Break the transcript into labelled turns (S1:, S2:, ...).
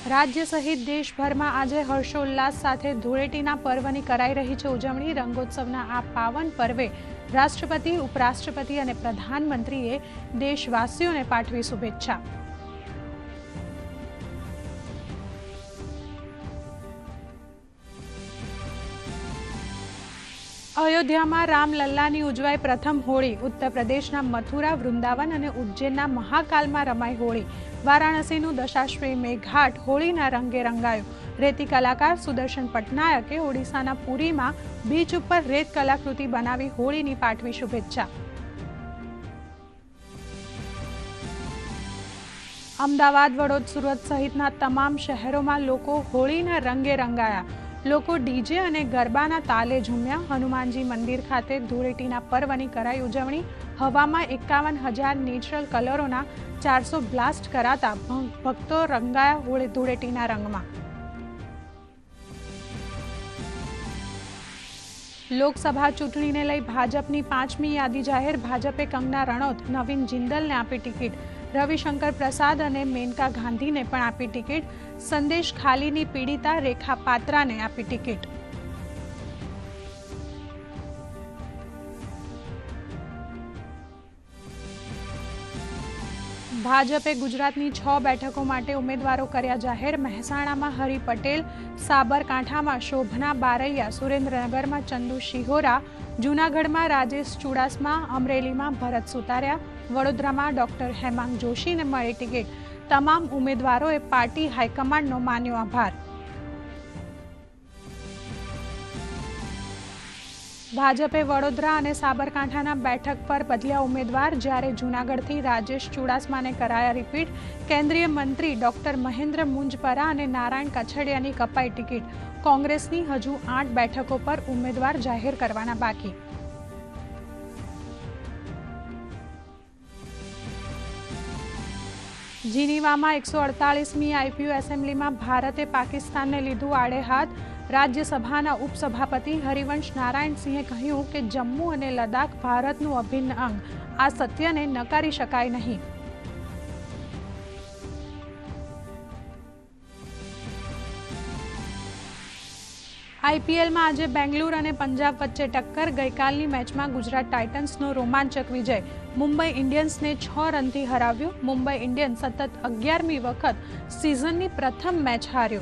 S1: राज्य सहित देशभर में आज हर्षोल्लास साथे धूळेटीना पर्वनी कराई रही है उजवणी। रंगोत्सवना आ पावन पर्वे राष्ट्रपति, उपराष्ट्रपति और प्रधानमंत्रीए देशवासीओने पाठवी शुभेच्छा। अयोध्या में रामलल्लानी उजवाई प्रथम होળી। उत्तर प्रदेशना मथुरा, वृंदावन और उज्जैनना महाकाल में रमाई होળી। वाराणसीनु दशाश्वमेध घाट होळीना रंगे रंगायो। रेती कलाकार सुदर्शन पटनायके ओडिशाना पुरी में बीच पर रेत कलाकृति बनावी होळीनी पाठवी शुभेच्छा। अमदावाद, वडोद, सूरत सहितना तमाम शहरों में लोको होळीना रंगे रंगाया। लोको डीजे और गरबाना ताले झूम्या। हनुमानजी मंदिर खाते धूळेटीना पर्वनी कराई उजवणी। हवामां 51,000 नेचरल कलरोना 400 ब्लास्ट कराता भक्तो रंगाया धूळेटीना रंगमां। लोकसभा चूंटणीने लई भाजपनी 5મી यादी जाहेर। भाजपे कंगना रणौत, नवीन जिंदल ने आपी टिकीट। रविशंकर प्रसाद और मेनका गांधी ने पण आपी टिकीट। संदेश खालीनी पीड़िता रेखा पात्रा ने आपी टिकीट। भाजपे गुजरातनी 6 बेठकों माटे उम्मीदवारों कर्या जाहेर। महेसाणा में हरि पटेल, साबरकांठा में शोभना बारैया, सुरेन्द्रनगर में चंदू शिहोरा, जूनागढ़ में राजेश चुड़ासमा, अमरेली में भरत सुतारिया, वडोदरा में डॉक्टर हेमांग जोशी ने मळी टिकीट। तमाम उम्मीदवारों पार्टी हाईकमांडनो मान्यो आभार। भाजपे वडोदरा और साबरकांठाना बेठक पर बदल्या उम्मीदवार। ज्यारे जूनागढ़थी राजेश चुड़ासमाने कराया रिपीट। केंद्रीय मंत्री डॉक्टर महेंद्र मुंजपरा और नारायण कछडियानी कपाई टिकीट। कांग्रेसनी हजू 8 बेठकों पर उम्मीदवार जाहिर करवाना बाकी। जीनीवा में 148મી आईपीयू एसेम्बली में भारते पाकिस्तान ने लीधु आड़े हाथ। राज्यसभाना उपसभापति हरिवंश नारायण सिंहे कह्युं के जम्मू और लद्दाख भारतनु अभिन्न अंग। आ सत्यने नकारी शकाय नहीं। आईपीएल में आज बेंगलुरु और पंजाब वच्चे टक्कर। गईकालनी मैच में गुजरात टाइटन्सनो रोमांचक विजय। मुंबई इंडियन्स ने 6 रनथी हराव्युं। मुंबई इंडियन्स सतत 11મી वखत सीजननी प्रथम मैच हार्यो।